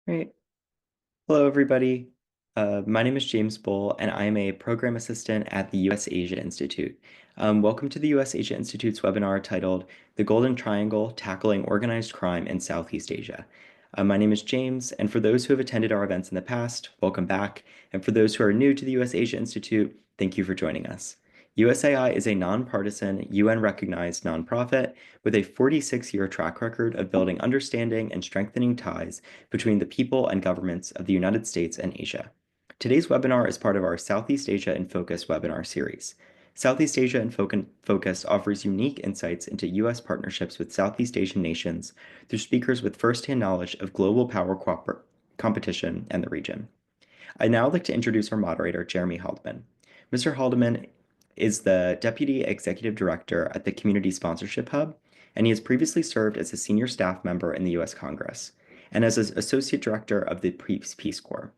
Great. Hello, everybody. My name is James Bull, and I am a program assistant at the U.S. Asia Institute. Welcome to the U.S. Asia Institute's webinar titled The Golden Triangle, Tackling Organized Crime in Southeast Asia. My name is James, and for those who have attended our events in the past, welcome back. And for those who are new to the U.S. Asia Institute, thank you for joining us. USAI is a nonpartisan, UN-recognized nonprofit with a 46-year track record of building understanding and strengthening ties between the people and governments of the United States and Asia. Today's webinar is part of our Southeast Asia in Focus webinar series. Southeast Asia in Focus offers unique insights into U.S. partnerships with Southeast Asian nations through speakers with firsthand knowledge of global power competition and the region. I'd now like to introduce our moderator, Jeremey Haldeman. Mr. Haldeman is the Deputy Executive Director at the Community Sponsorship Hub, and he has previously served as a senior staff member in the U.S. Congress and as an Associate Director of the Peace Corps.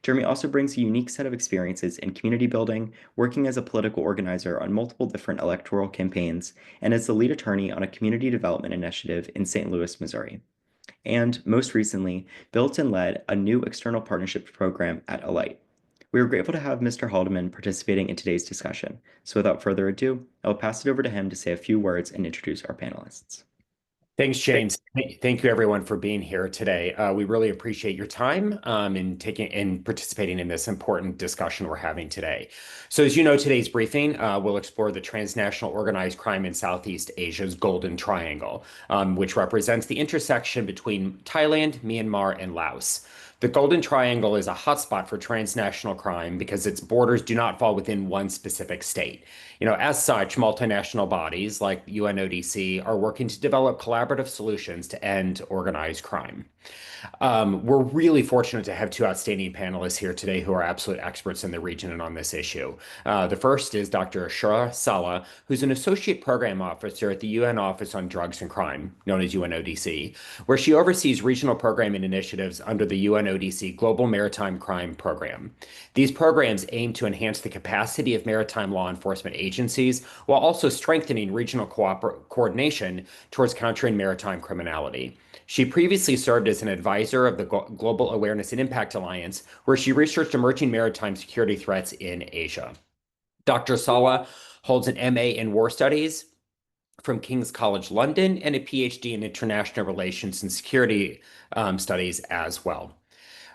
Jeremey also brings a unique set of experiences in community building, working as a political organizer on multiple different electoral campaigns, and as the lead attorney on a community development initiative in St. Louis, Missouri. And most recently, built and led a new external partnerships program at Alight. We are grateful to have Mr. Haldeman participating in today's discussion. So without further ado, I will pass it over to him to say a few words and introduce our panelists. Thanks, James. Thank you, everyone, for being here today. We really appreciate your time in participating in this important discussion we're having today. So, as you know, today's briefing will explore the transnational organized crime in Southeast Asia's Golden Triangle, which represents the intersection between Thailand, Myanmar, and Laos. The Golden Triangle is a hotspot for transnational crime because its borders do not fall within one specific state. As such, multinational bodies like UNODC are working to develop collaborative solutions to end organized crime. We're really fortunate to have two outstanding panelists here today who are absolute experts in the region and on this issue. The first is Dr. Asyura Salleh, who's an associate program officer at the UN Office on Drugs and Crime, known as UNODC, where she oversees regional programming initiatives under the UNODC Global Maritime Crime Program. These programs aim to enhance the capacity of maritime law enforcement agencies while also strengthening regional coordination towards countering maritime criminality. She previously served as an advisor of the Global Awareness and Impact Alliance, where she researched emerging maritime security threats in Asia. Dr. Salleh holds an MA in War Studies from King's College London and a PhD in International Relations and Security Studies as well.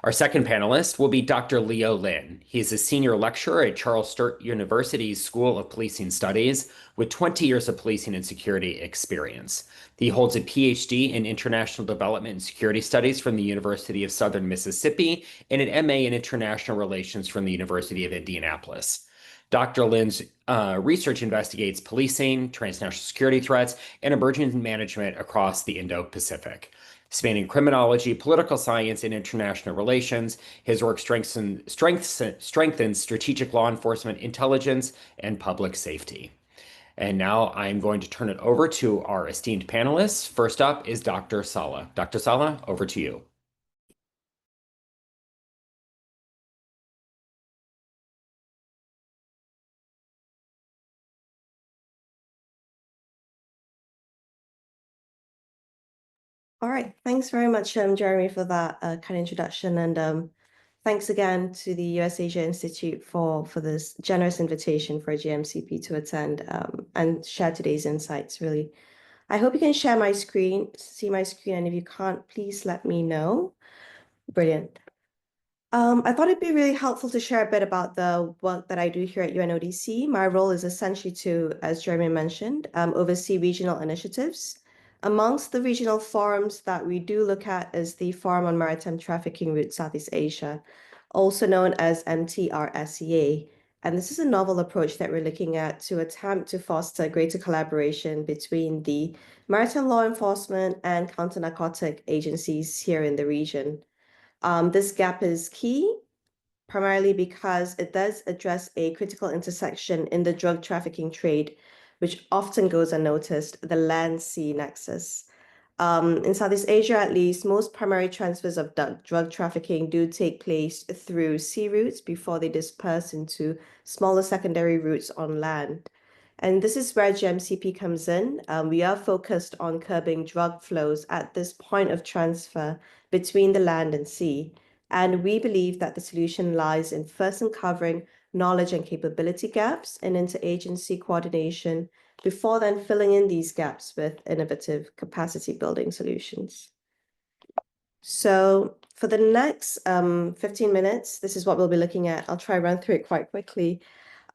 Our second panelist will be Dr. Leo Lin. He is a senior lecturer at Charles Sturt University's School of Policing Studies with 20 years of policing and security experience. He holds a PhD in International Development and Security Studies from the University of Southern Mississippi and an MA in International Relations from the University of Indianapolis. Dr. Lin's research investigates policing, transnational security threats, and emerging management across the Indo-Pacific. Spanning criminology, political science, and international relations, his work strengthens strategic law enforcement, intelligence, and public safety. And now I'm going to turn it over to our esteemed panelists. First up is Dr. Salleh. Dr. Salleh, over to you. All right, thanks very much, Jeremy, for that kind of introduction, and thanks again to the US Asia Institute for this generous invitation for GMCP to attend and share today's insights, really. I hope you can see my screen, and if you can't, please let me know. Brilliant. I thought it'd be really helpful to share a bit about the work that I do here at UNODC. My role is essentially to, as Jeremy mentioned, oversee regional initiatives. Amongst the regional forums that we do look at is the Forum on Maritime Trafficking Route Southeast Asia, also known as MTRSEA. And this is a novel approach that we're looking at to attempt to foster greater collaboration between the maritime law enforcement and counter-narcotic agencies here in the region. This gap is key, primarily because it does address a critical intersection in the drug trafficking trade, which often goes unnoticed, the land-sea nexus. In Southeast Asia, at least, most primary transfers of drug trafficking do take place through sea routes before they disperse into smaller secondary routes on land. And this is where GMCP comes in. We are focused on curbing drug flows at this point of transfer between the land and sea. And we believe that the solution lies in first uncovering knowledge and capability gaps and interagency coordination before then filling in these gaps with innovative capacity building solutions. So for the next 15 minutes, this is what we'll be looking at. I'll try run through it quite quickly.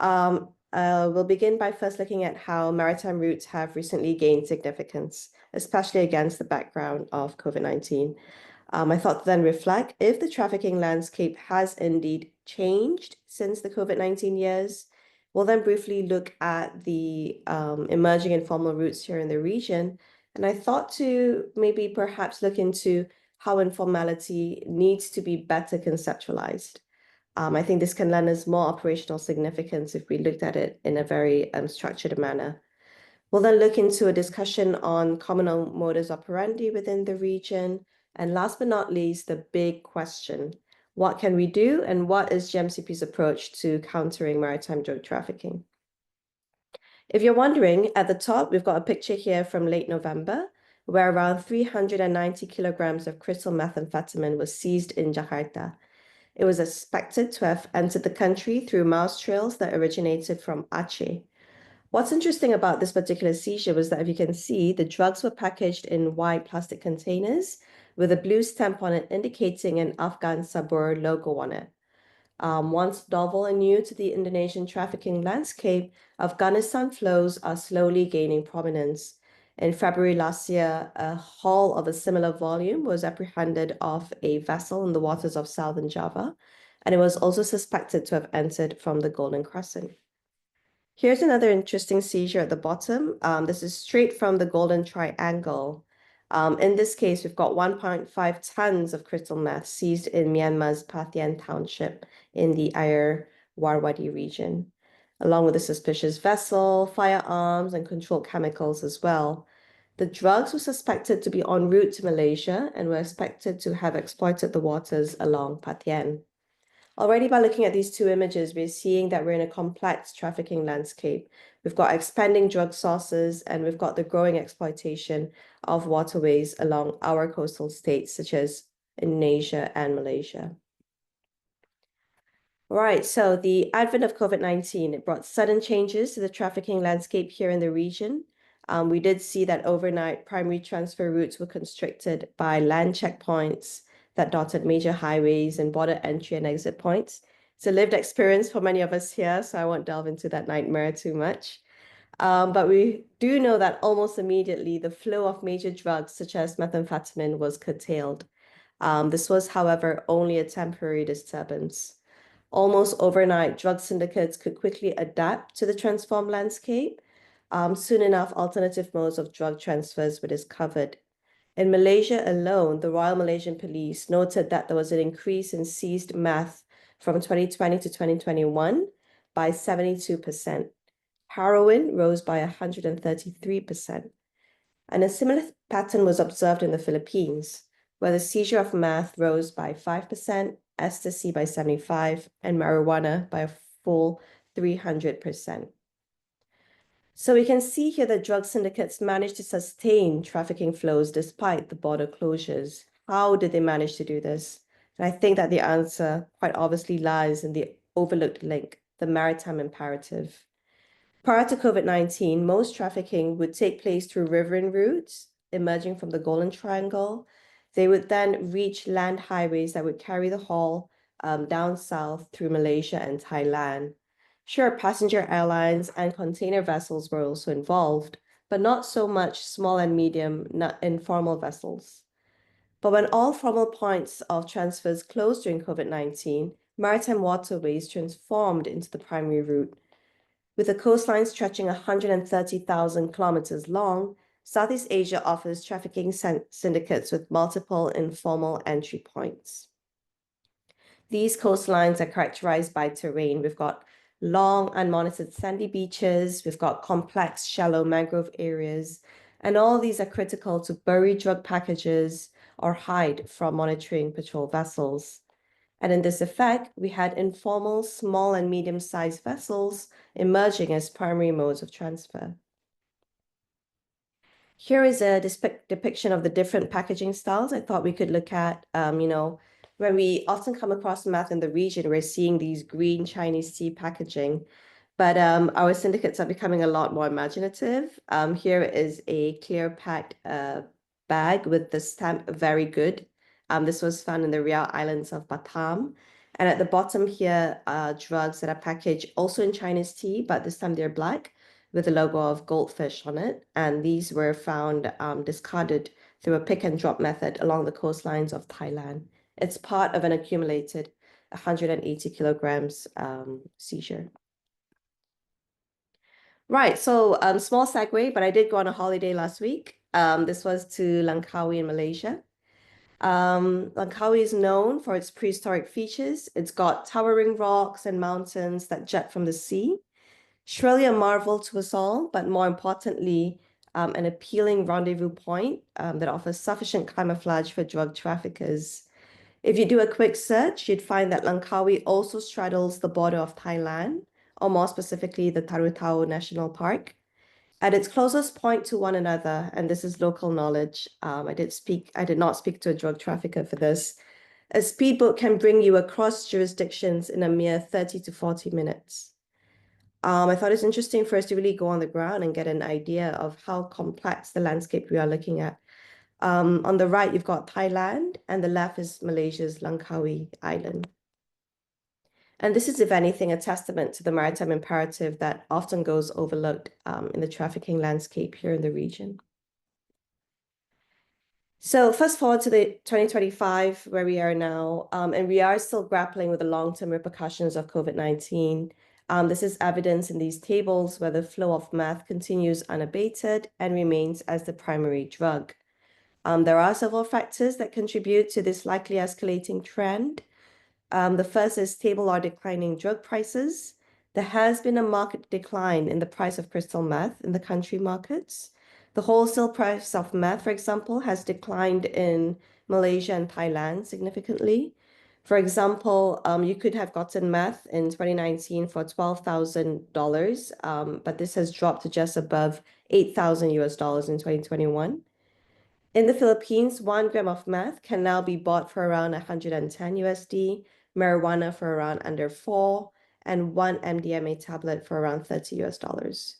We'll begin by first looking at how maritime routes have recently gained significance, especially against the background of COVID-19. I thought to then reflect if the trafficking landscape has indeed changed since the COVID-19 years. We'll then briefly look at the emerging informal routes here in the region. And I thought to maybe perhaps look into how informality needs to be better conceptualized. I think this can lend us more operational significance if we looked at it in a very structured manner. We'll then look into a discussion on common modus operandi within the region. And last but not least, the big question, what can we do and what is GMCP's approach to countering maritime drug trafficking? If you're wondering, at the top, we've got a picture here from late November, where around 390 kilograms of crystal methamphetamine was seized in Jakarta. It was expected to have entered the country through mouse trails that originated from Aceh. What's interesting about this particular seizure was that, if you can see, the drugs were packaged in white plastic containers with a blue stamp on it indicating an Afghan Sabur logo on it. Once novel and new to the Indonesian trafficking landscape, Afghanistan flows are slowly gaining prominence. In February last year, a haul of a similar volume was apprehended off a vessel in the waters of southern Java, and it was also suspected to have entered from the Golden Crescent. Here's another interesting seizure at the bottom. This is straight from the Golden Triangle. In this case, we've got 1.5 tons of crystal meth seized in Myanmar's Pathian township in the Ayer Warwadi region, along with a suspicious vessel, firearms, and controlled chemicals as well. The drugs were suspected to be en route to Malaysia and were expected to have exploited the waters along Pathian. Already by looking at these two images, we're seeing that we're in a complex trafficking landscape. We've got expanding drug sources, and we've got the growing exploitation of waterways along our coastal states, such as Indonesia and Malaysia. All right, so the advent of COVID-19, it brought sudden changes to the trafficking landscape here in the region. We did see that overnight primary transfer routes were constricted by land checkpoints that dotted major highways and border entry and exit points. It's a lived experience for many of us here, so I won't delve into that nightmare too much. But we do know that almost immediately the flow of major drugs such as methamphetamine was curtailed. This was, however, only a temporary disturbance. Almost overnight, drug syndicates could quickly adapt to the transformed landscape. Soon enough, alternative modes of drug transfers were discovered. In Malaysia alone, the Royal Malaysian Police noted that there was an increase in seized meth from 2020 to 2021 by 72%. Heroin rose by 133%. And a similar pattern was observed in the Philippines, where the seizure of meth rose by 5%, ecstasy by 75%, and marijuana by a full 300%. So we can see here that drug syndicates managed to sustain trafficking flows despite the border closures. How did they manage to do this? And I think that the answer quite obviously lies in the overlooked link, the maritime imperative. Prior to COVID-19, most trafficking would take place through riverine routes emerging from the Golden Triangle. They would then reach land highways that would carry the haul down south through Malaysia and Thailand. Sure, passenger airlines and container vessels were also involved, but not so much small and medium, not informal vessels. But when all formal points of transfers closed during COVID-19, maritime waterways transformed into the primary route. With a coastline stretching 130,000 kilometers long, Southeast Asia offers trafficking syndicates with multiple informal entry points. These coastlines are characterized by terrain. We've got long, unmonitored sandy beaches. We've got complex, shallow mangrove areas. And all these are critical to bury drug packages or hide from monitoring patrol vessels. And in this effect, we had informal small and medium-sized vessels emerging as primary modes of transfer. Here is a depiction of the different packaging styles I thought we could look at. When we often come across meth in the region, we're seeing these green Chinese tea packaging, but our syndicates are becoming a lot more imaginative. Here is a clear packed bag with the stamp "Very Good." This was found in the Riau Islands of Batam. And at the bottom here are drugs that are packaged also in Chinese tea, but this time they're black, with the logo of goldfish on it. And these were found discarded through a pick and drop method along the coastlines of Thailand. It's part of an accumulated 180 kilograms seizure. Right, so small segue, but I did go on a holiday last week. This was to Langkawi in Malaysia. Langkawi is known for its prehistoric features. It's got towering rocks and mountains that jet from the sea. Surely a marvel to us all, but more importantly, an appealing rendezvous point that offers sufficient camouflage for drug traffickers. If you do a quick search, you'd find that Langkawi also straddles the border of Thailand, or more specifically, the Tarutao National Park. At its closest point to one another, and this is local knowledge, I did not speak to a drug trafficker for this. A speedboat can bring you across jurisdictions in a mere 30 to 40 minutes. I thought it's interesting for us to really go on the ground and get an idea of how complex the landscape we are looking at. On the right, you've got Thailand, and the left is Malaysia's Langkawi Island. And this is, if anything, a testament to the maritime imperative that often goes overlooked in the trafficking landscape here in the region. So fast forward to the 2025, where we are now, and we are still grappling with the long-term repercussions of COVID-19. This is evidence in these tables where the flow of meth continues unabated and remains as the primary drug. There are several factors that contribute to this likely escalating trend. The first is stable or declining drug prices. There has been a marked decline in the price of crystal meth in the country markets. The wholesale price of meth, for example, has declined in Malaysia and Thailand significantly. For example, you could have gotten meth in 2019 for $12,000, but this has dropped to just above $8,000 in 2021. In the Philippines, 1 gram of meth can now be bought for around 110 USD, marijuana for around under 4, and 1 MDMA tablet for around $30.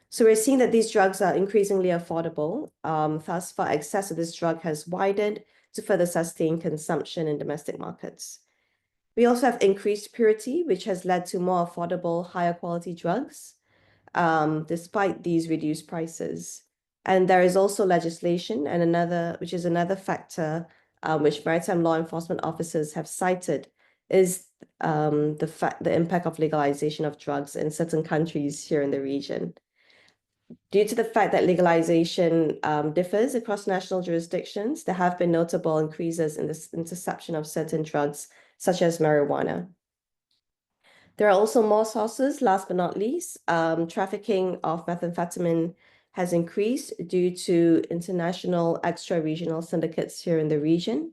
So we're seeing that these drugs are increasingly affordable. Thus far, access to this drug has widened to further sustain consumption in domestic markets. We also have increased purity, which has led to more affordable, higher quality drugs, despite these reduced prices. And there is also legislation, which is another factor which maritime law enforcement officers have cited, is the impact of legalization of drugs in certain countries here in the region. Due to the fact that legalization differs across national jurisdictions, there have been notable increases in the interception of certain drugs, such as marijuana. There are also more sources. Last but not least, trafficking of methamphetamine has increased due to international extra-regional syndicates here in the region.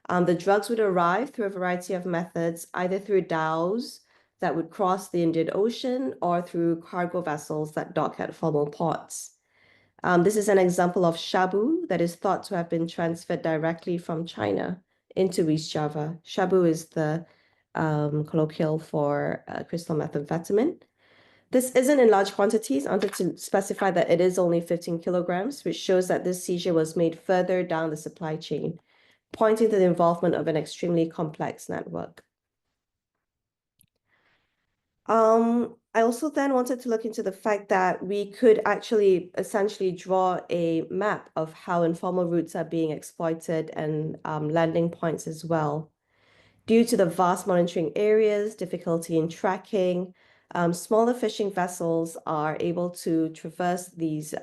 The drugs would arrive through a variety of methods, either through dhows that would cross the Indian Ocean or through cargo vessels that dock at formal ports. This is an example of shabu that is thought to have been transferred directly from China into East Java. Shabu is the colloquial for crystal methamphetamine. This isn't in large quantities. I wanted to specify that it is only 15 kilograms, which shows that this seizure was made further down the supply chain, pointing to the involvement of an extremely complex network. I also then wanted to look into the fact that we could actually essentially draw a map of how informal routes are being exploited and landing points as well. Due to the vast monitoring areas, difficulty in tracking, smaller fishing vessels are able to traverse these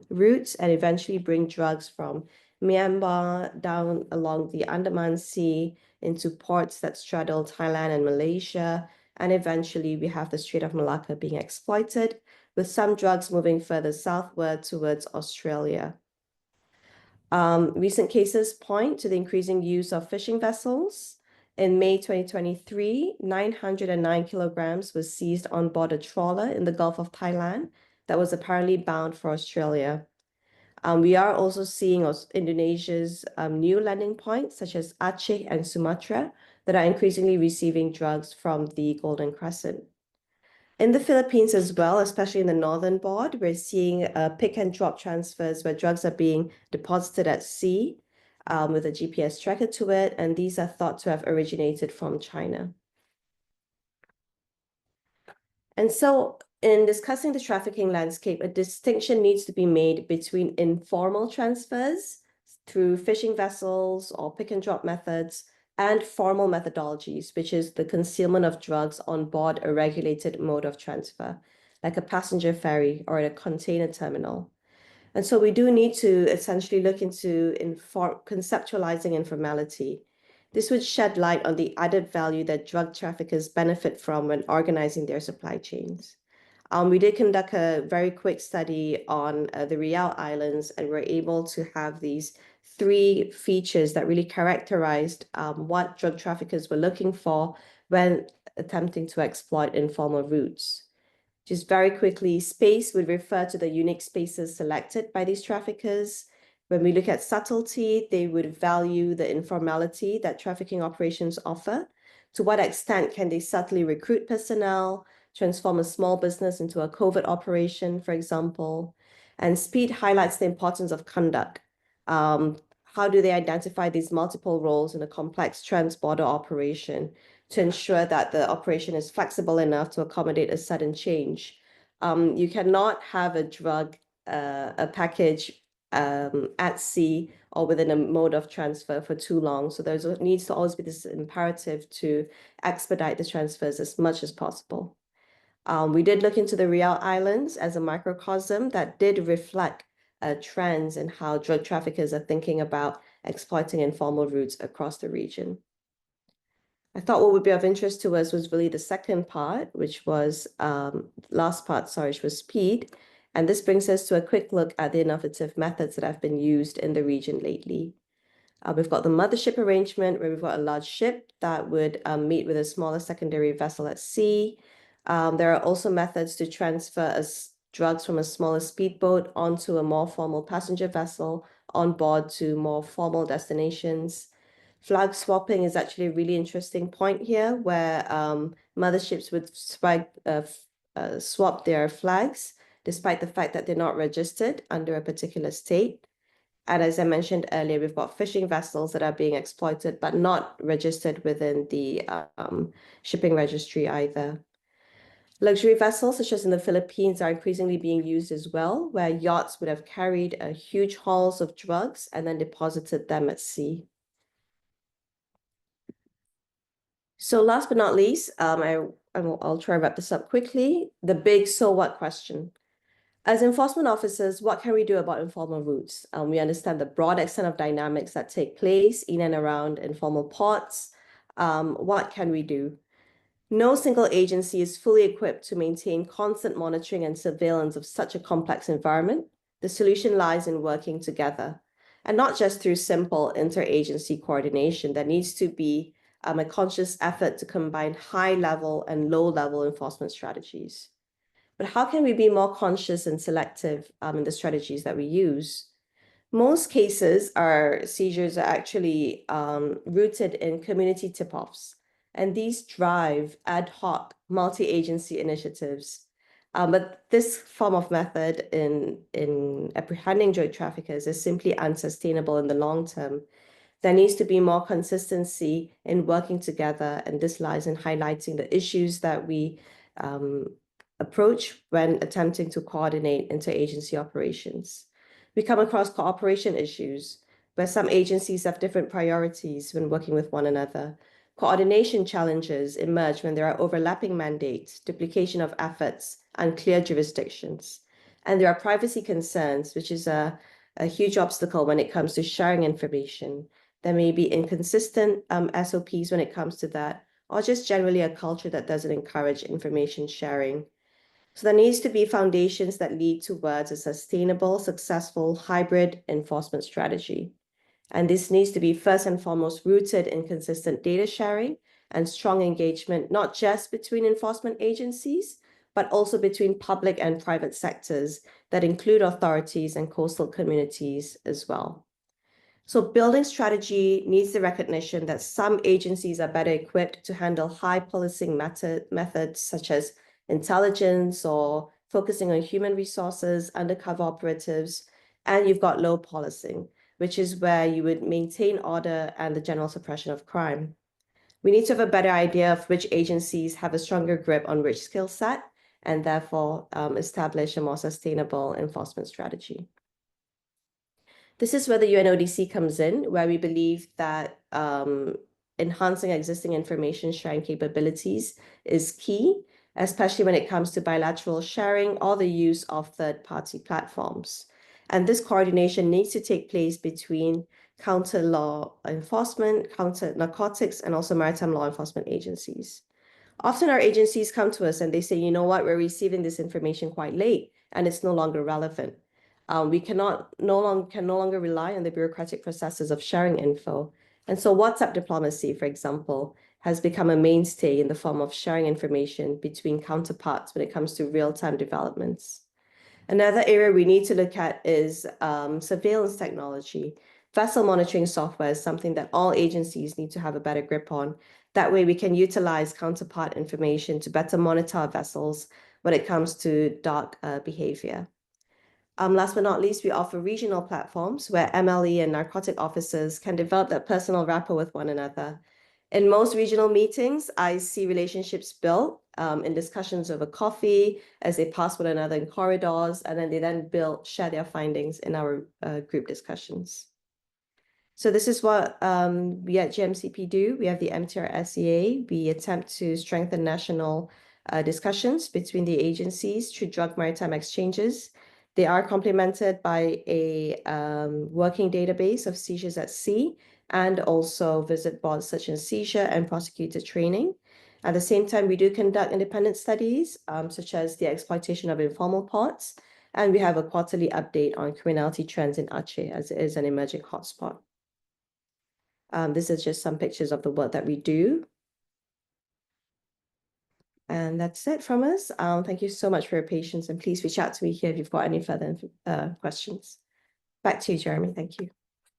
routes and eventually bring drugs from Myanmar down along the Andaman Sea into ports that straddle Thailand and Malaysia. And eventually we have the Strait of Malacca being exploited, with some drugs moving further southward towards Australia. Recent cases point to the increasing use of fishing vessels In May 2023, 909 kilograms was seized on board a trawler in the Gulf of Thailand that was apparently bound for Australia. We are also seeing Indonesia's new landing points, such as Aceh and Sumatra, that are increasingly receiving drugs from the Golden Crescent. In the Philippines as well, especially in the northern board, we're seeing pick and drop transfers where drugs are being deposited at sea with a GPS tracker to it, and these are thought to have originated from China. And so in discussing the trafficking landscape, a distinction needs to be made between informal transfers through fishing vessels or pick and drop methods and formal methodologies, which is the concealment of drugs on board a regulated mode of transfer, like a passenger ferry or a container terminal. And so we do need to essentially look into conceptualizing informality. This would shed light on the added value that drug traffickers benefit from when organizing their supply chains. We did conduct a very quick study on the Riau Islands, and we're able to have these three features that really characterized what drug traffickers were looking for when attempting to exploit informal routes. Just very quickly, space would refer to the unique spaces selected by these traffickers. When we look at subtlety, they would value the informality that trafficking operations offer. To what extent can they subtly recruit personnel, transform a small business into a covert operation, for example? And speed highlights the importance of conduct. How do they identify these multiple roles in a complex trans-border operation to ensure that the operation is flexible enough to accommodate a sudden change? You cannot have a package at sea or within a mode of transfer for too long. So there needs to always be this imperative to expedite the transfers as much as possible. We did look into the Riau Islands as a microcosm that did reflect trends in how drug traffickers are thinking about exploiting informal routes across the region. I thought what would be of interest to us was really the second part, which was which was speed. And this brings us to a quick look at the innovative methods that have been used in the region lately. We've got the mothership arrangement, where we've got a large ship that would meet with a smaller secondary vessel at sea. There are also methods to transfer drugs from a smaller speedboat onto a more formal passenger vessel on board to more formal destinations. Flag swapping is actually a really interesting point here, where motherships would swap their flags, despite the fact that they're not registered under a particular state. And as I mentioned earlier, we've got fishing vessels that are being exploited, but not registered within the shipping registry either. Luxury vessels, such as in the Philippines, are increasingly being used as well, where yachts would have carried huge hauls of drugs and then deposited them at sea. So last but not least, I'll try to wrap this up quickly. The big so what question. As enforcement officers, what can we do about informal routes? We understand the broad extent of dynamics that take place in and around informal ports. What can we do? No single agency is fully equipped to maintain constant monitoring and surveillance of such a complex environment. The solution lies in working together, and not just through simple interagency coordination. There needs to be a conscious effort to combine high-level and low-level enforcement strategies. But how can we be more conscious and selective in the strategies that we use? Most cases, our seizures are actually rooted in community tip-offs, and these drive ad hoc multi-agency initiatives. But this form of method in apprehending drug traffickers is simply unsustainable in the long term. There needs to be more consistency in working together, and this lies in highlighting the issues that we approach when attempting to coordinate interagency operations. We come across cooperation issues where some agencies have different priorities when working with one another. Coordination challenges emerge when there are overlapping mandates, duplication of efforts, unclear jurisdictions. And there are privacy concerns, which is a huge obstacle when it comes to sharing information. There may be inconsistent SOPs when it comes to that, or just generally a culture that doesn't encourage information sharing. So there needs to be foundations that lead towards a sustainable, successful hybrid enforcement strategy. And this needs to be first and foremost rooted in consistent data sharing and strong engagement, not just between enforcement agencies, but also between public and private sectors that include authorities and coastal communities as well. So building strategy needs the recognition that some agencies are better equipped to handle high policing methods such as intelligence or focusing on human resources, undercover operatives, and you've got low policing, which is where you would maintain order and the general suppression of crime. We need to have a better idea of which agencies have a stronger grip on which skill set and therefore establish a more sustainable enforcement strategy. This is where the UNODC comes in, where we believe that enhancing existing information sharing capabilities is key, especially when it comes to bilateral sharing or the use of third-party platforms. And this coordination needs to take place between counter law enforcement, counter narcotics, and also maritime law enforcement agencies. Often our agencies come to us and they say, you know what, we're receiving this information quite late and it's no longer relevant. We can no longer rely on the bureaucratic processes of sharing info. And so WhatsApp diplomacy, for example, has become a mainstay in the form of sharing information between counterparts when it comes to real-time developments. Another area we need to look at is surveillance technology. Vessel monitoring software is something that all agencies need to have a better grip on. That way we can utilize counterpart information to better monitor our vessels when it comes to dark behavior. Last but not least, we offer regional platforms where MLE and narcotic officers can develop that personal rapport with one another. In most regional meetings, I see relationships built in discussions over coffee as they pass one another in corridors, and then they share their findings in our group discussions. So this is what we at GMCP do. We have the MTR SEA. We attempt to strengthen national discussions between the agencies through drug maritime exchanges. They are complemented by a working database of seizures at sea and also visit boards such as seizure and prosecutor training. At the same time, we do conduct independent studies such as the exploitation of informal ports, and we have a quarterly update on criminality trends in Aceh as it is an emerging hotspot. This is just some pictures of the work that we do. And that's it from us. Thank you so much for your patience, and please reach out to me here if you've got any further questions. Back to you, Jeremy. Thank you.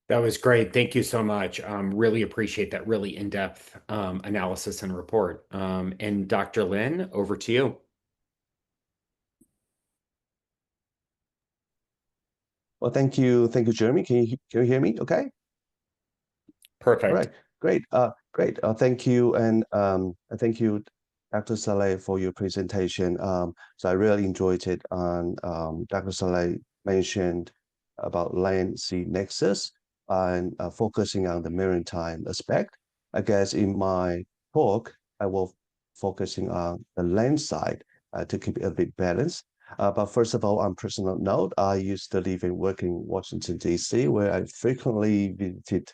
That was great. Thank you so much. Really appreciate that really in-depth analysis and report. And Dr. Lin, over to you. Well, thank you, Jeremy. Can you hear me? Okay. Perfect. All right. Great. Great. Thank you, and thank you, Dr. Salleh, for your presentation. So I really enjoyed it. Dr. Salleh mentioned about land-sea nexus and focusing on the maritime aspect. I guess in my talk, I will focusing on the land side to keep it a bit balanced. But first of all, on personal note, I used to live and work in Washington, D.C., where I frequently visited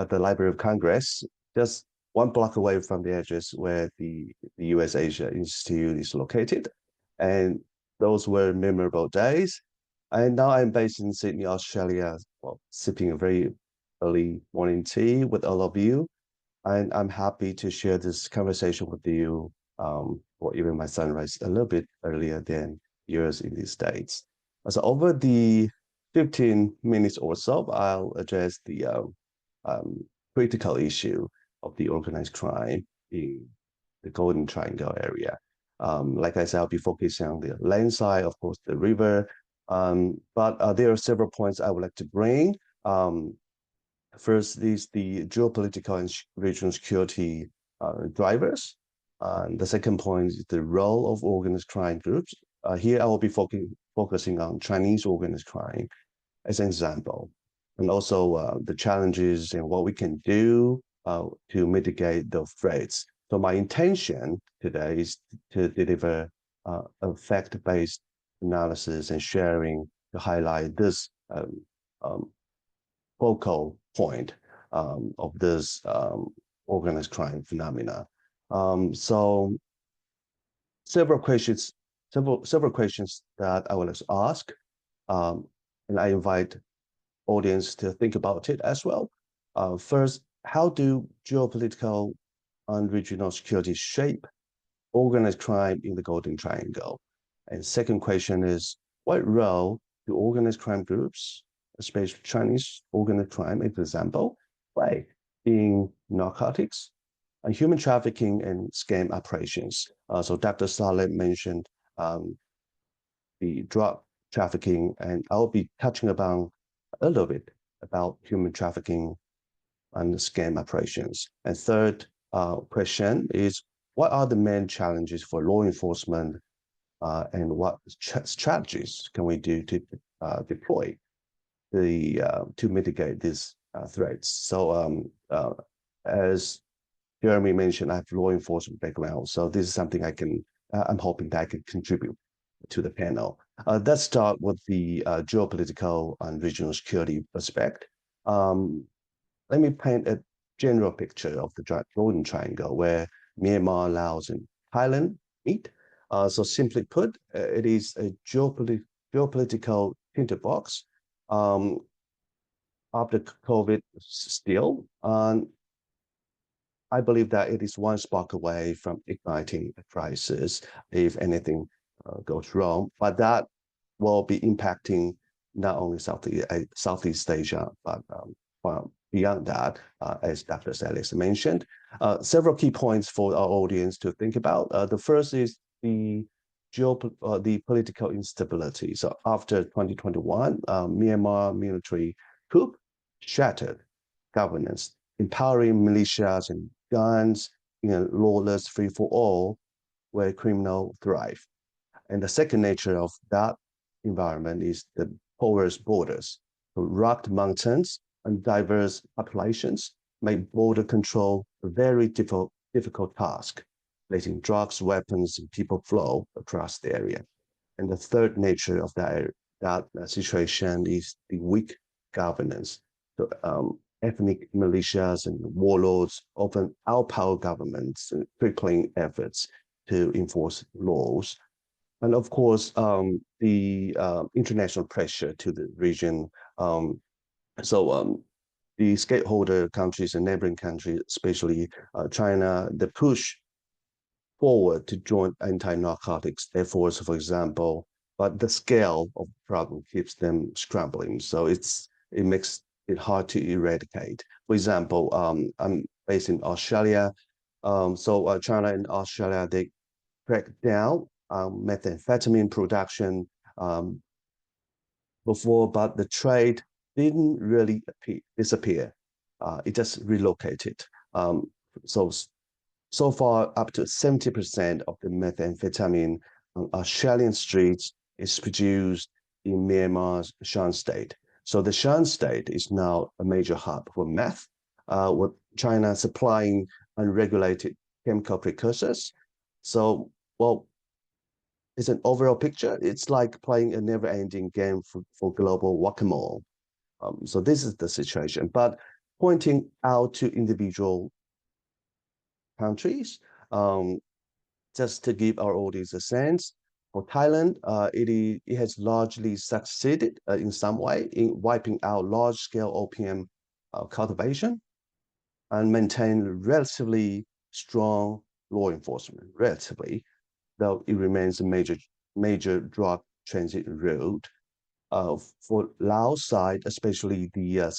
the Library of Congress, just one block away from the address where the US Asia Institute is located. And those were memorable days. And now I'm based in Sydney, Australia, well, sipping a very early morning tea with all of you. And I'm happy to share this conversation with you, or even my sunrise a little bit earlier than yours in the States. So over the 15 minutes or so, I'll address the critical issue of the organized crime in the Golden Triangle area. Like I said, I'll be focusing on the land side, of course, the river, but there are several points I would like to bring. First is the geopolitical and regional security drivers. The second point is the role of organized crime groups. Here I will be focusing on Chinese organized crime as an example, and also the challenges and what we can do to mitigate the threats. So my intention today is to deliver a fact-based analysis and sharing to highlight this focal point of this organized crime phenomena. So several questions that I will ask, and I invite audience to think about it as well. First, how do geopolitical and regional security shape organized crime in the Golden Triangle? And second question is, what role do organized crime groups, especially Chinese organized crime, for example, play in narcotics and human trafficking and scam operations? So Dr. Saleh mentioned the drug trafficking, and I'll be touching upon a little bit about human trafficking and scam operations. And third question is, what are the main challenges for law enforcement and what strategies can we do to deploy to mitigate these threats? So as Jeremy mentioned, I have law enforcement background, so this is something I'm hoping that I can contribute to the panel. Let's start with the geopolitical and regional security aspect. Let me paint a general picture of the Golden Triangle where Myanmar, Laos, and Thailand meet. So simply put, it is a geopolitical tinderbox after COVID still. And I believe that it is one spark away from igniting a crisis if anything goes wrong. But that will be impacting not only Southeast Asia, but beyond that, as Dr. Salleh mentioned. Several key points for our audience to think about. The first is the political instability. So after 2021, Myanmar military coup shattered governance, empowering militias and guns in a lawless free-for-all where criminals thrive. And the second nature of that environment is the porous borders. Rugged mountains and diverse populations make border control a very difficult task, letting drugs, weapons, and people flow across the area. And the third nature of that situation is the weak governance. So, ethnic militias and warlords often outpower governments and crippling efforts to enforce laws. And of course, the international pressure to the region. The stakeholder countries and neighboring countries, especially China, the push forward to join anti-narcotics efforts, for example, but the scale of the problem keeps them scrambling. So it makes it hard to eradicate. For example, I'm based in Australia. China and Australia, they crack down methamphetamine production before, but the trade didn't really disappear. It just relocated. So far, up to 70% of the methamphetamine on Australian streets is produced in Myanmar's Shan state. So the Shan state is now a major hub for meth, with China supplying unregulated chemical precursors. So, well, it's an overall picture. It's like playing a never-ending game for global whack-a-mole. So this is the situation. But pointing out to individual countries, just to give our audience a sense, for Thailand, it has largely succeeded in some way in wiping out large-scale opium cultivation and maintain relatively strong law enforcement, relatively, though it remains a major drug transit route. For Laos side, especially the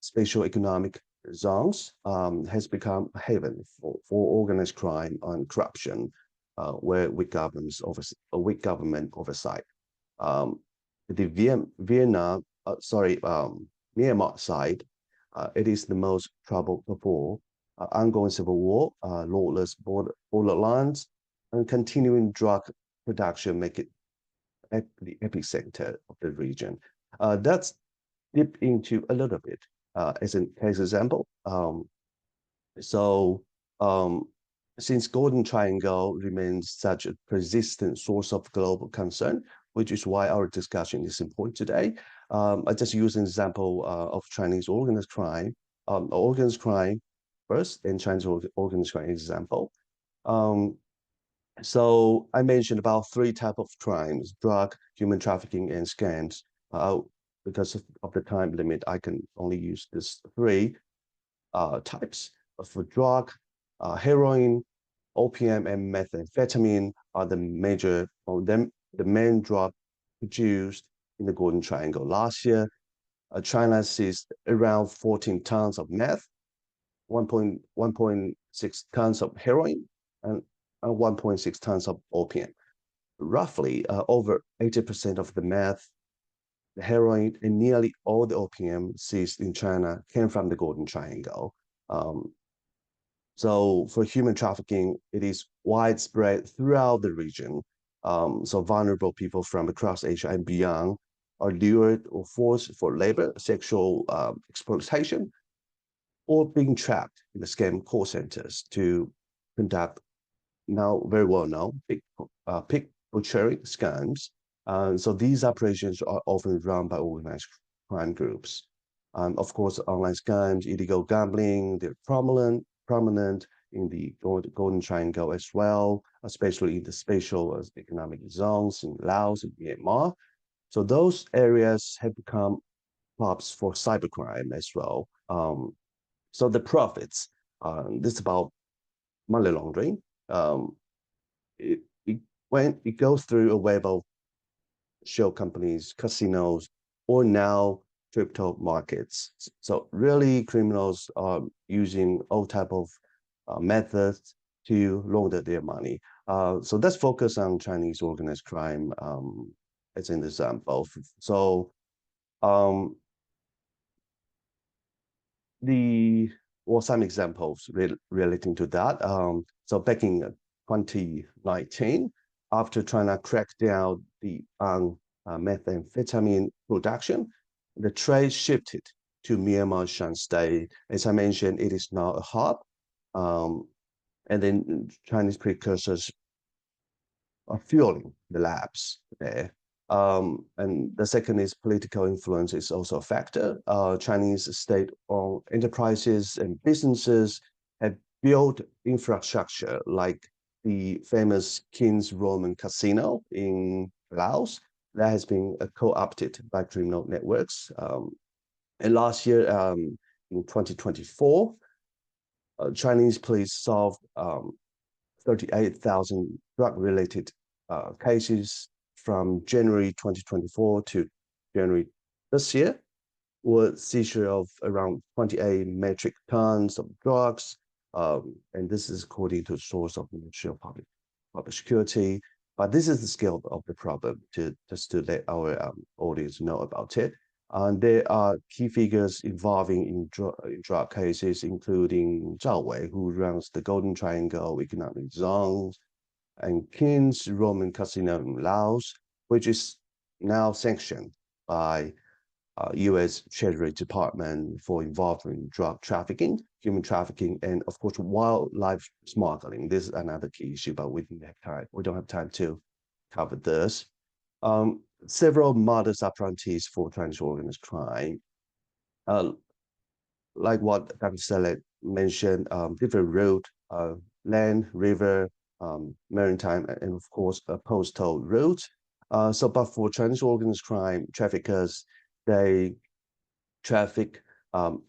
special economic zones, has become a haven for organized crime and corruption, where weak government oversight. The Myanmar side, it is the most troubled of all. Ongoing civil war, lawless borderlands, and continuing drug production make it at the epicenter of the region. Let's dip into a little bit as a case example. Since Golden Triangle remains such a persistent source of global concern, which is why our discussion is important today, I just use an example of Chinese organized crime first, and Chinese organized crime example. So I mentioned about three types of crimes: drug, human trafficking, and scams. because of the time limit, I can only use this three types of drug. Heroin, opium, and methamphetamine are the major, or the main drug produced in the Golden Triangle. Last year, China seized around 14 tons of meth, 1.6 tons of heroin, and 1.6 tons of opium. Roughly over 80% of the meth, the heroin, and nearly all the opium seized in China came from the Golden Triangle. Um, so for human trafficking, it is widespread throughout the region. So vulnerable people from across Asia and beyond are lured or forced for labor, sexual exploitation, or being trapped in the scam call centers to conduct now very well known pig butchery scams. So these operations are often run by organized crime groups. Of course, online scams, illegal gambling, they're prominent in the Golden Triangle as well, especially in the spatial economic zones in Laos and Myanmar. So those areas have become hubs for cybercrime as well. So the profits, this is about money laundering. Um, it, it when it goes through a web of shell companies, casinos, or now crypto markets. So really, criminals are using all type of methods to launder their money. So let's focus on Chinese organized crime as an example. So um, some examples relating to that. So back in 2019, after China cracked down on methamphetamine production, the trade shifted to Myanmar Shan State. As I mentioned, it is now a hub. Um, and then Chinese precursors are fueling the labs there. And the second is political influence is also a factor. Chinese state-owned enterprises and businesses have built infrastructure like the famous King's Roman Casino in Laos that has been co-opted by criminal networks. And last year, in 2024, Chinese police solved 38,000 drug-related cases from January 2024 to January this year, with seizure of around 28 metric tons of drugs. And this is according to the source of Ministry of Public Security. But this is the scale of the problem, just to let our audience know about it. And there are key figures involving in drug cases, including Zhao Wei, who runs the Golden Triangle Economic Zones, and King's Roman Casino in Laos, which is now sanctioned by U.S. Treasury Department for involving drug trafficking, human trafficking, and of course wildlife smuggling. This is another key issue, but we didn't have time. We don't have time to cover this. Several modus operandi for Chinese organized crime, like what Dr. Salleh mentioned, different route, land, river, maritime, and of course, postal routes. But for Chinese organized crime traffickers, they traffic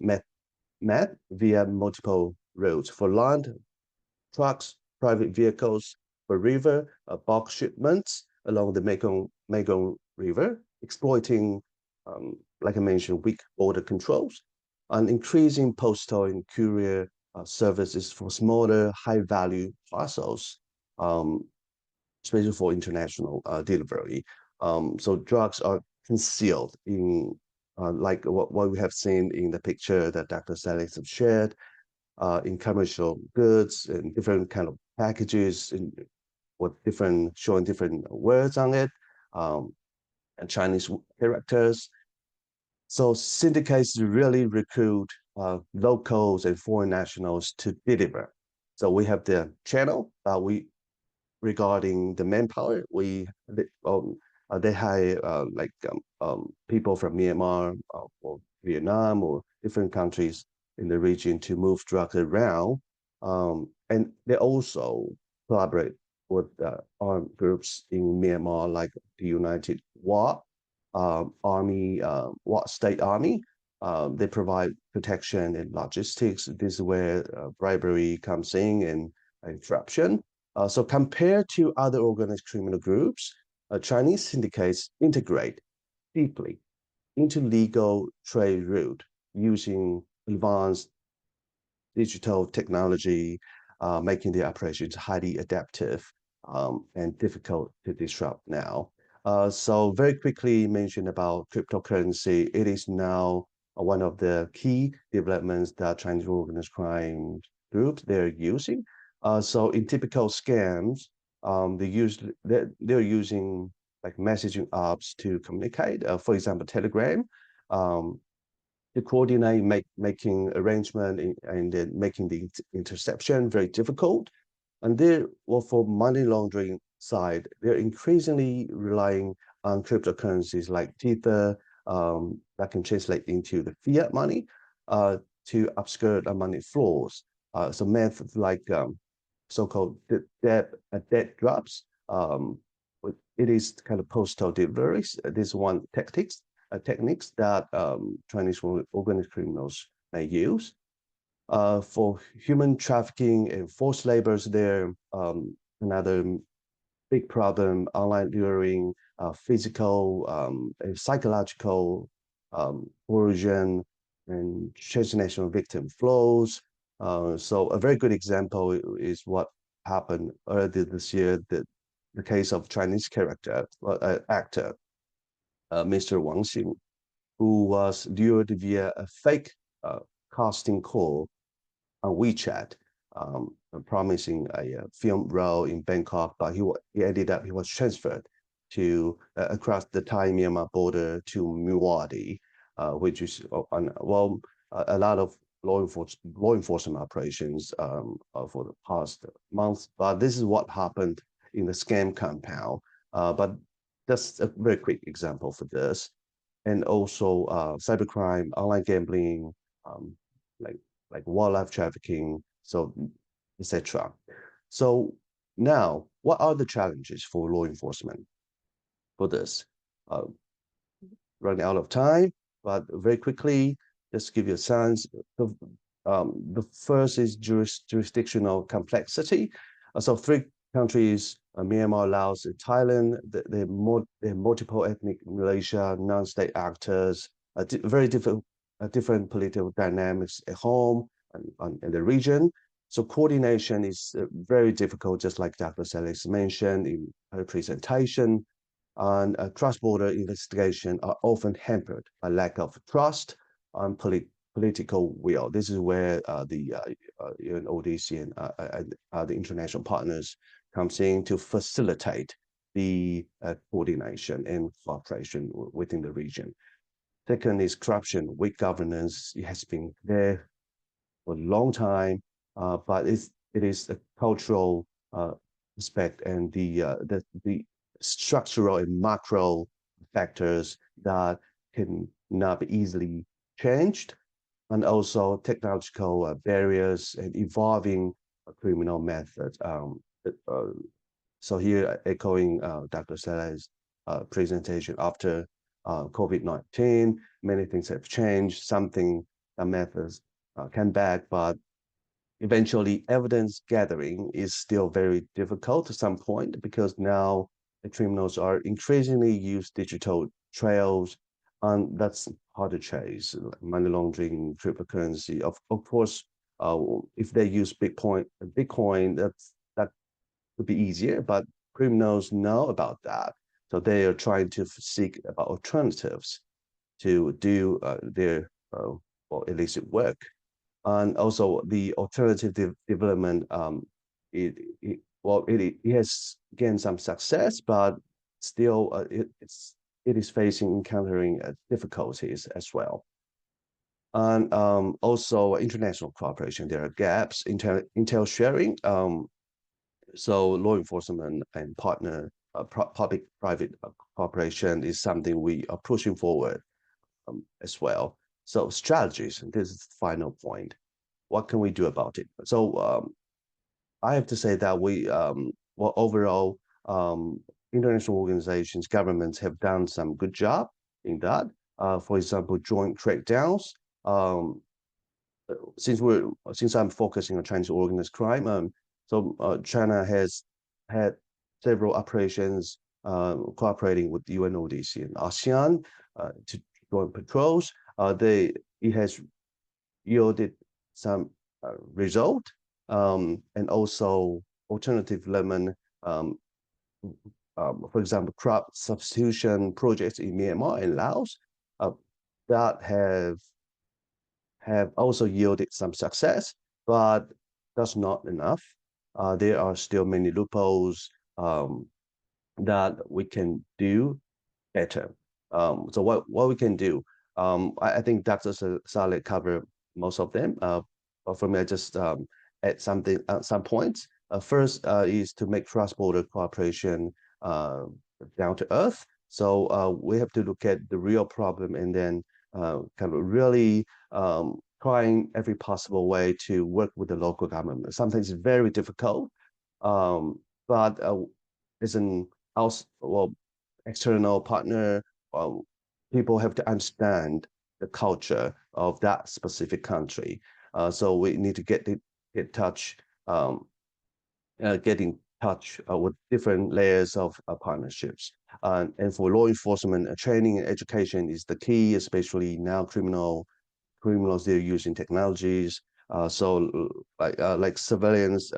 meth via multiple routes. For land, trucks, private vehicles; for river, bulk shipments along the Mekong River, exploiting, like I mentioned, weak border controls, and increasing postal and courier services for smaller, high-value parcels, especially for international delivery. So drugs are concealed in, like what we have seen in the picture that Dr. Salleh have shared, in commercial goods and different kind of packages with showing different words on it, and Chinese characters. So syndicates really recruit locals and foreign nationals to deliver. So we have the channel, regarding the manpower, they hire people from Myanmar or Vietnam or different countries in the region to move drugs around. And they also collaborate with armed groups in Myanmar, like the United Wa, army, state army. They provide protection and logistics. This is where bribery comes in and corruption. So compared to other organized criminal groups, Chinese syndicates integrate deeply into legal trade route using advanced digital technology, making the operations highly adaptive and difficult to disrupt now. So very quickly mention about cryptocurrency. It is now one of the key developments that Chinese organized crime groups they're using. So in typical scams, they're using like messaging apps to communicate. For example, Telegram. Um, to coordinate, making arrangement and then making the interception very difficult. And there, well, for money laundering side, they're increasingly relying on cryptocurrencies like Tether that can translate into the fiat money to obscure the money flows. So methods like so-called debt drops. It is kind of postal deliveries. This one techniques that Chinese organized criminals may use. For human trafficking and forced labors, there another big problem. Online luring, physical and psychological coercion, and transnational victim flows. So a very good example is what happened earlier this year. The case of Chinese actor, Mr. Wang Xing, who was lured via a fake casting call on WeChat, promising a film role in Bangkok, but he was transferred to across the Thai-Myanmar border to Mewadi, which is a lot of law enforcement operations for the past months. But this is what happened in the scam compound. But that's a very quick example for this. And also cybercrime, online gambling, um, like wildlife trafficking, so etc. So now, what are the challenges for law enforcement for this? Running out of time, but very quickly, just give you a sense. The first is jurisdictional complexity. So three countries, Myanmar, Laos, and Thailand, they have multiple ethnic Malaysia, non-state actors, very different political dynamics at home and in the region. So coordination is very difficult, just like Dr. Salleh mentioned in her presentation. And cross-border investigation are often hampered by lack of trust and political will. This is where the UNODC and the international partners comes in to facilitate the coordination and cooperation within the region. Second is corruption, weak governance. It has been there for a long time, but it is a cultural aspect and the structural and macro factors that can not be easily changed, and also technological barriers and evolving criminal methods. So here, echoing Dr. Salleh's presentation, after COVID-19, many things have changed. Something the methods can back, but eventually evidence gathering is still very difficult to some point because now the criminals are increasingly use digital trails, and that's hard to chase. Like money laundering, cryptocurrency. Of course, if they use Bitcoin, that would be easier, but criminals know about that. So they are trying to seek about alternatives to do their illicit work. And also the alternative development, it has gained some success, but still it is encountering difficulties as well. And also international cooperation. There are gaps in intel sharing. So law enforcement and partner public-private cooperation is something we are pushing forward as well. So strategies, and this is the final point. What can we do about it? So I have to say that overall, international organizations, governments have done some good job in that. For example, joint crackdowns. Since I'm focusing on Chinese organized crime, China has had several operations cooperating with the UNODC and ASEAN to joint patrols. It has yielded some result, and also alternative lemon, for example, crop substitution projects in Myanmar and Laos that have also yielded some success, but that's not enough. There are still many loopholes that we can do better. So what we can do, I think Dr. Saleh covered most of them. But for me, I just add some points. First is to make cross-border cooperation down to earth. So we have to look at the real problem and then kind of really trying every possible way to work with the local government. Sometimes it's very difficult, but as an external partner, people have to understand the culture of that specific country. So we need to get in touch with different layers of partnerships. And for law enforcement, training and education is the key, especially now criminals, they're using technologies. Like surveillance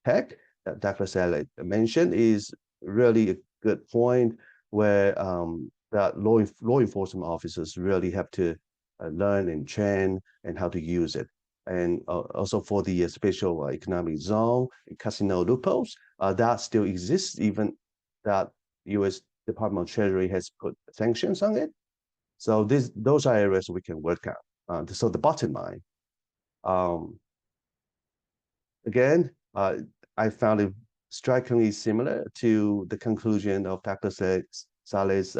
tech that Dr. Saleh mentioned is really a good point where that law enforcement officers really have to learn and train and how to use it. And also for the special economic zone, casino loopholes, that still exists, even that U.S. Department of Treasury has put sanctions on it. So those are areas we can work out. So the bottom line, again, I found it strikingly similar to the conclusion of Dr. Saleh's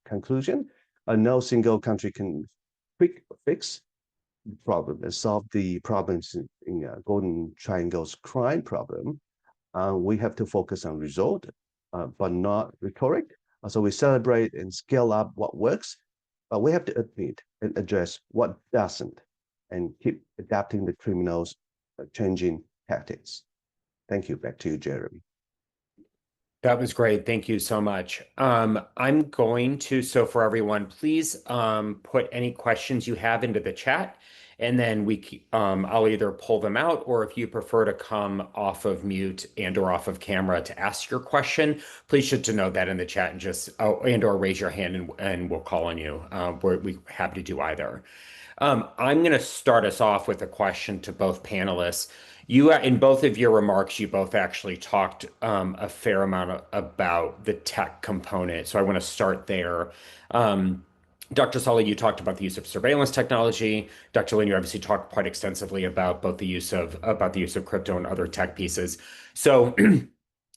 conclusion. No single country can fix the problem and solve the problems in Golden Triangle's crime problem. We have to focus on result, but not rhetoric. So we celebrate and scale up what works, but we have to admit and address what doesn't and keep adapting the criminals' changing tactics. Thank you. Back to you, Jeremy. That was great. Thank you so much. I'm going to, so for everyone, please put any questions you have into the chat, and then I'll either pull them out, or if you prefer to come off of mute and or off of camera to ask your question, please should denote that in the chat and and or raise your hand and we'll call on you. We're happy to do either. I'm going to start us off with a question to both panelists. In both of your remarks, you both actually talked a fair amount about the tech component. So I want to start there. Dr. Salleh, you talked about the use of surveillance technology. Dr. Lin, you obviously talked quite extensively about the use of crypto and other tech pieces. So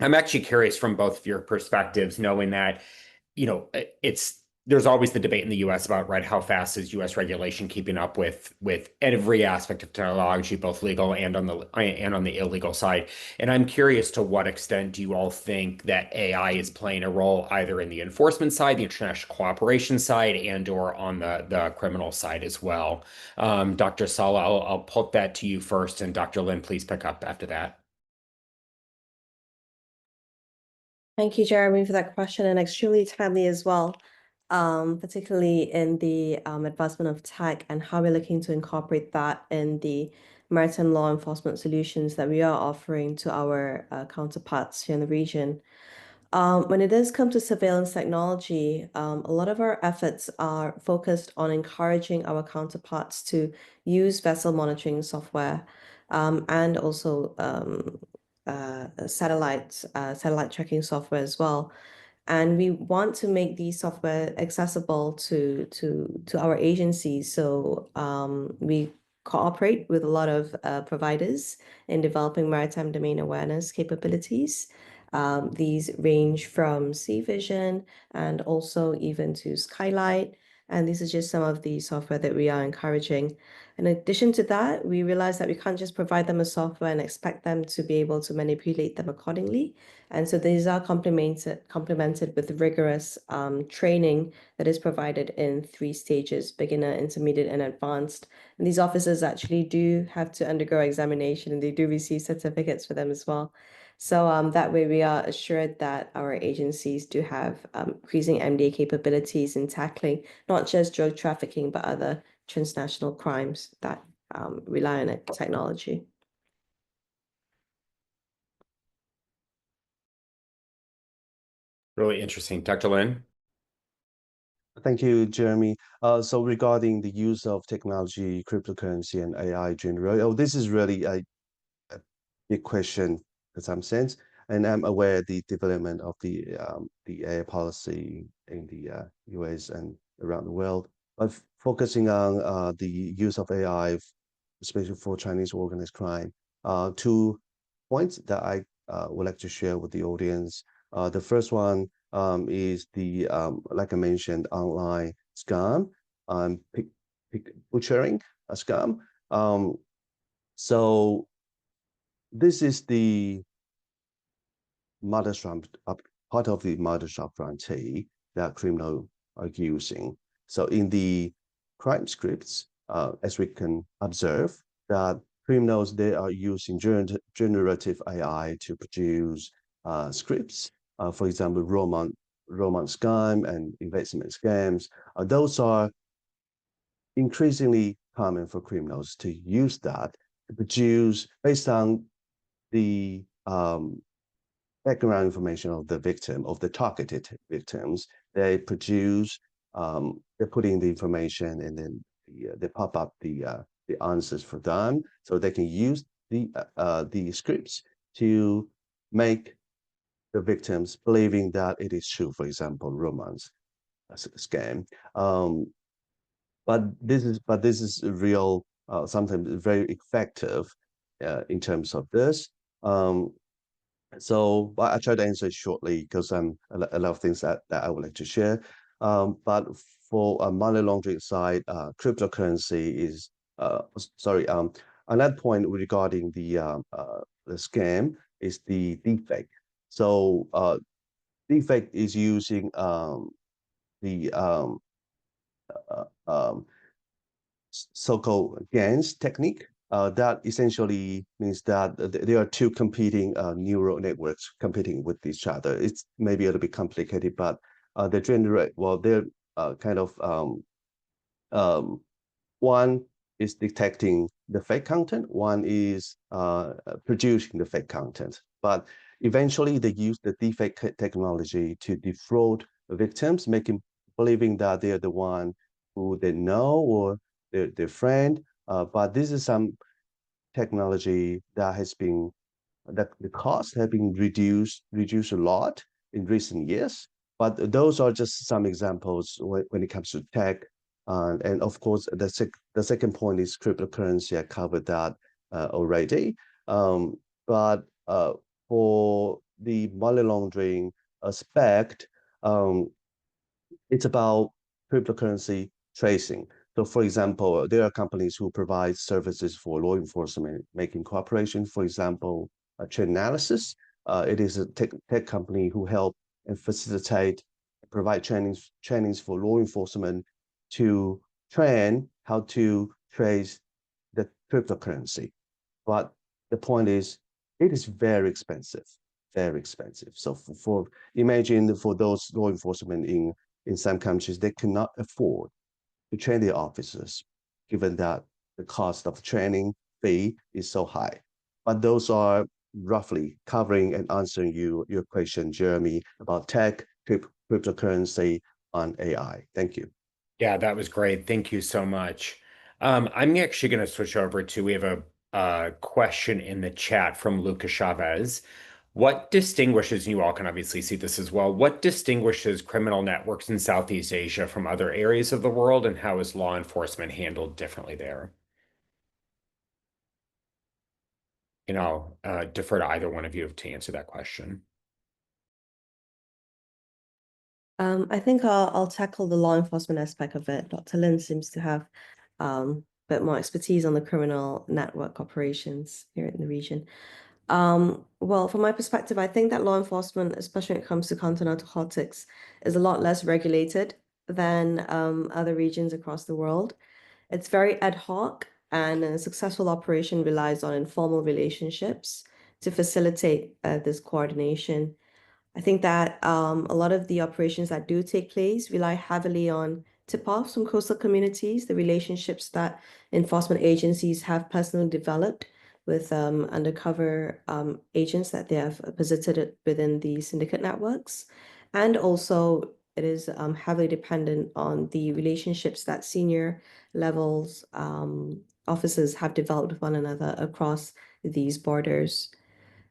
I'm actually curious from both of your perspectives, knowing that there's always the debate in the U.S. about, right, how fast is U.S. regulation keeping up with every aspect of technology, both legal and on the illegal side. And I'm curious, to what extent do you all think that AI is playing a role either in the enforcement side, the international cooperation side, and or on the criminal side as well? Dr. Salleh, I'll put that to you first, and Dr. Lin, please pick up after that. Thank you, Jeremy, for that question, and extremely timely as well. Particularly in the advancement of tech and how we're looking to incorporate that in the maritime law enforcement solutions that we are offering to our counterparts here in the region. When it does come to surveillance technology, a lot of our efforts are focused on encouraging our counterparts to use vessel monitoring software and also satellite tracking software as well. And we want to make these software accessible to our agencies. So we cooperate with a lot of providers in developing maritime domain awareness capabilities. These range from Sea Vision and also even to Skylight, And these are just some of the software that we are encouraging. In addition to that, we realize that we can't just provide them a software and expect them to be able to manipulate them accordingly. And so these are complemented with rigorous training that is provided in 3 stages: beginner, intermediate, and advanced. And these officers actually do have to undergo examination, and they do receive certificates for them as well. So that way we are assured that our agencies do have increasing MDA capabilities in tackling not just drug trafficking, but other transnational crimes that rely on technology. Really interesting. Dr. Lin? Thank you, Jeremy. So regarding the use of technology, cryptocurrency, and AI generally, this is really a big question in some sense, and I'm aware the development of the AI policy in the US and around the world. But focusing on the use of AI, especially for Chinese organized crime, 2 points that I would like to share with the audience. The first one is the like I mentioned, online scam, pig butchering a scam. So this is the part of the mother shop frontier that criminals are using. So in the crime scripts, as we can observe, that criminals, they are using generative AI to produce scripts. For example, romance scam and investment scams. Those are increasingly common for criminals to use that to produce based on the background information of the victim, of the targeted victims. They produce, they put in the information, and then they pop up the answers for them, so they can use the scripts to make the victims believing that it is true. For example, romance scam. But this is real. Sometimes very effective in terms of this. So I try to answer it shortly because a lot of things that I would like to share. But for money laundering side, cryptocurrency is sorry. Another point regarding the scam is the deepfake. So deepfake is using the so-called GANs technique. That essentially means that there are 2 competing neural networks competing with each other. It's maybe a little bit complicated, but they generate, well, they're kind of, one is detecting the fake content, one is producing the fake content. But eventually they use the deepfake technology to defraud the victims, making believing that they're the one who they know or their friend. But this is some technology that has been, that the cost have been reduced a lot in recent years. But those are just some examples when it comes to tech. And of course, the second point is cryptocurrency. I covered that already. But for the money laundering aspect, it's about cryptocurrency tracing. So, for example, there are companies who provide services for law enforcement, making cooperation. For example, chain analysis. It is a tech company who help and facilitate, provide trainings for law enforcement to train how to trace the cryptocurrency. But the point is, it is very expensive, very expensive. So for imagine for those law enforcement in some countries, they cannot afford to train their officers, given that the cost of training fee is so high. But those are roughly covering and answering your question, Jeremy, about tech, cryptocurrency, on AI. Thank you. Yeah, that was great. Thank you so much. I'm actually going to switch over to, we have a question in the chat from Lucas Chavez. What distinguishes, you all can obviously see this as well, what distinguishes criminal networks in Southeast Asia from other areas of the world, and how is law enforcement handled differently there? And I'll defer to either one of you to answer that question. I think I'll tackle the law enforcement aspect of it. Dr. Lin seems to have a bit more expertise on the criminal network operations here in the region. Well, from my perspective, I think that law enforcement, especially when it comes to counter-narcotics, is a lot less regulated than other regions across the world. It's very ad hoc, and a successful operation relies on informal relationships to facilitate this coordination. I think that a lot of the operations that do take place rely heavily on tip-offs from coastal communities, the relationships that enforcement agencies have personally developed with undercover agents that they have posited within the syndicate networks. And also, it is heavily dependent on the relationships that senior levels officers have developed with one another across these borders.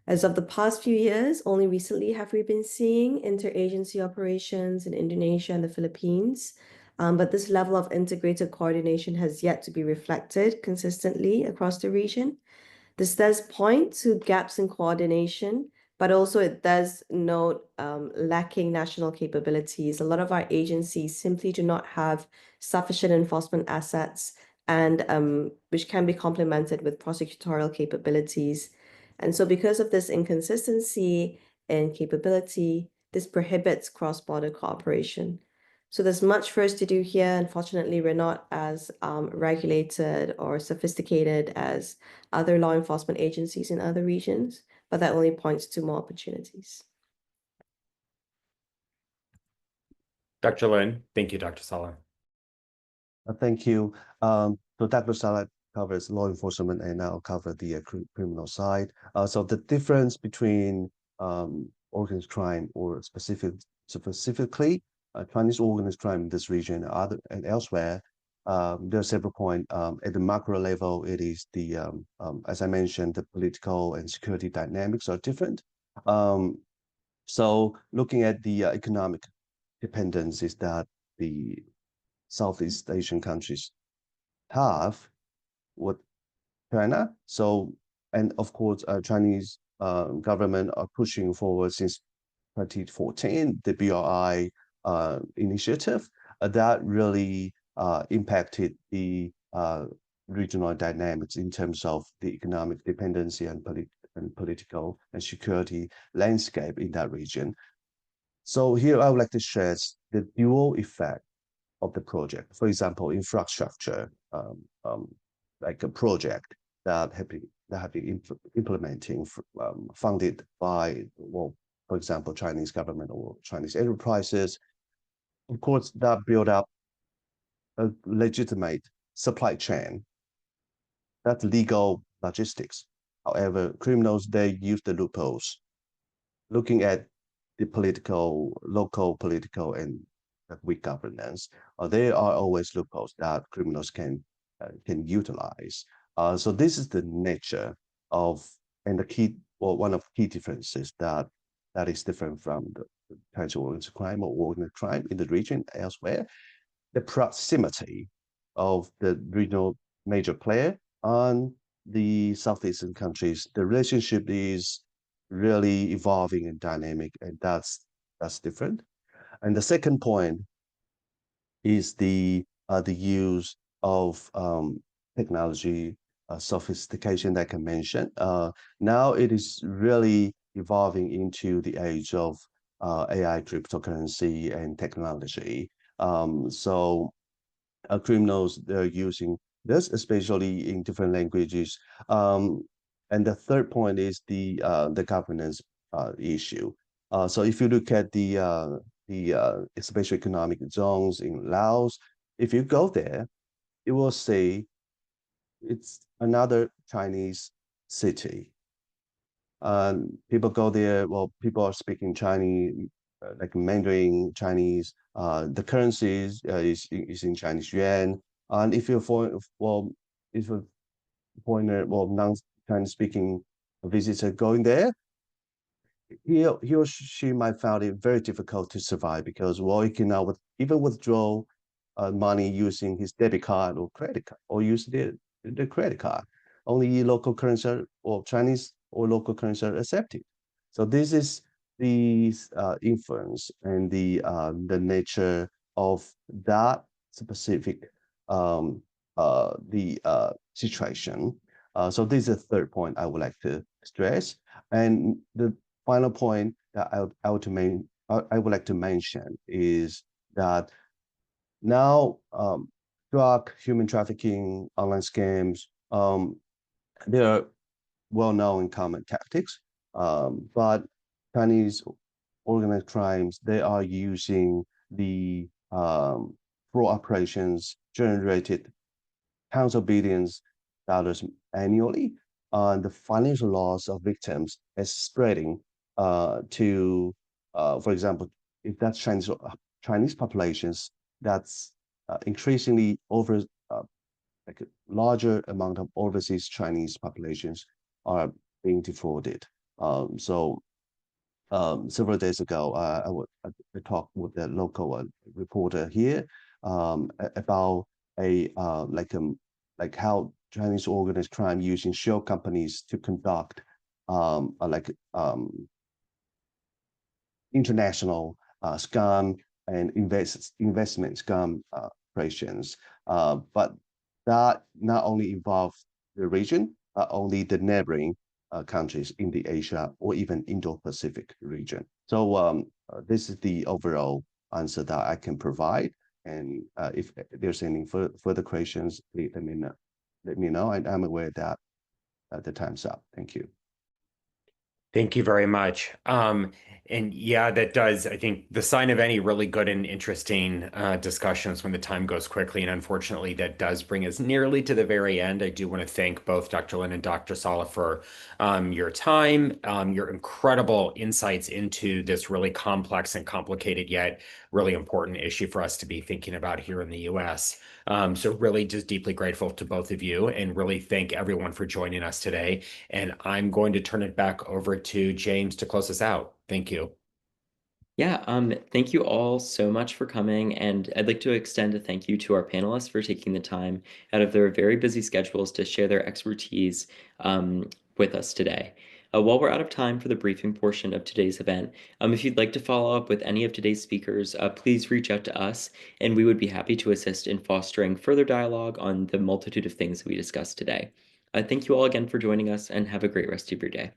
As of the past few years, only recently have we been seeing interagency operations in Indonesia and the Philippines. But this level of integrated coordination has yet to be reflected consistently across the region. This does point to gaps in coordination, but also it does note lacking national capabilities. A lot of our agencies simply do not have sufficient enforcement assets, and which can be complemented with prosecutorial capabilities. And so because of this inconsistency in capability, this prohibits cross-border cooperation. So there's much for us to do here. Unfortunately, we're not as regulated or sophisticated as other law enforcement agencies in other regions, but that only points to more opportunities. Dr. Lin, thank you, Dr. Salleh. Thank you. So Dr. Salleh covers law enforcement and I'll cover the criminal side. So the difference between organized crime or specifically Chinese organized crime in this region and elsewhere, there are several points. At the macro level, it is the as I mentioned, the political and security dynamics are different. So looking at the economic dependencies that the Southeast Asian countries have with China. So, and of course, Chinese government are pushing forward since 2014 the BRI initiative that really impacted the regional dynamics in terms of the economic dependency and political and security landscape in that region. So here I would like to share the dual effect of the project. For example, infrastructure, like a project that have been implementing, funded by, well, for example, Chinese government or Chinese enterprises. Of course, that build up a legitimate supply chain. That's legal logistics. However, criminals, they use the loopholes. Looking at the local political and weak governance, there are always loopholes that criminals can utilize. So this is the nature of, and the key, or one of the key differences that is different from the kinds of organized crime or organized crime in the region elsewhere. The proximity of the regional major player on the Southeastern countries, the relationship is really evolving and dynamic, and that's different. And the second point is the use of technology sophistication that I can mention. Now it is really evolving into the age of AI, cryptocurrency, and technology. So criminals, they're using this, especially in different languages. And the third point is the governance issue. So if you look at the special economic zones in Laos, if you go there, you will see it's another Chinese city. People go there, well, people are speaking Chinese, like Mandarin Chinese. The currency is in Chinese yuan. And if you're if a foreigner, non-Chinese speaking visitor going there, he or she might find it very difficult to survive because, well, he can now even withdraw money using his debit card or credit card, or use the credit card. Only local currency or Chinese or local currency are accepted. So this these influence and the nature of that specific situation. So this is the third point I would like to stress. And the final point that I would like to mention is that now drug, human trafficking, online scams, they are well-known common tactics, but Chinese organized crimes, they are using the fraud operations generated tens of billions dollars annually. The financial loss of victims is spreading to, for example, if that's Chinese populations, that's increasingly over like a larger amount of overseas Chinese populations are being defrauded. Several days ago, I talked with the local reporter here about like how Chinese organized crime using shell companies to conduct international scam and investment scam operations. But that not only involves the region, but only the neighboring countries in the Asia or even Indo-Pacific region. So this is the overall answer that I can provide. And if there's any further questions, please let me know. Let me know. And I'm aware that the time's up. Thank you. Thank you very much. And yeah, that does, I think, the sign of any really good and interesting discussions when the time goes quickly. And unfortunately, that does bring us nearly to the very end. I do want to thank both Dr. Lin and Dr. Salleh for your time, your incredible insights into this really complex and complicated yet really important issue for us to be thinking about here in the US. So really just deeply grateful to both of you and really thank everyone for joining us today. And I'm going to turn it back over to James to close us out. Thank you. Yeah, thank you all so much for coming, and I'd like to extend a thank you to our panelists for taking the time out of their very busy schedules to share their expertise with us today. While we're out of time for the briefing portion of today's event, if you'd like to follow up with any of today's speakers, please reach out to us, and we would be happy to assist in fostering further dialogue on the multitude of things that we discussed today. Thank you all again for joining us, and have a great rest of your day.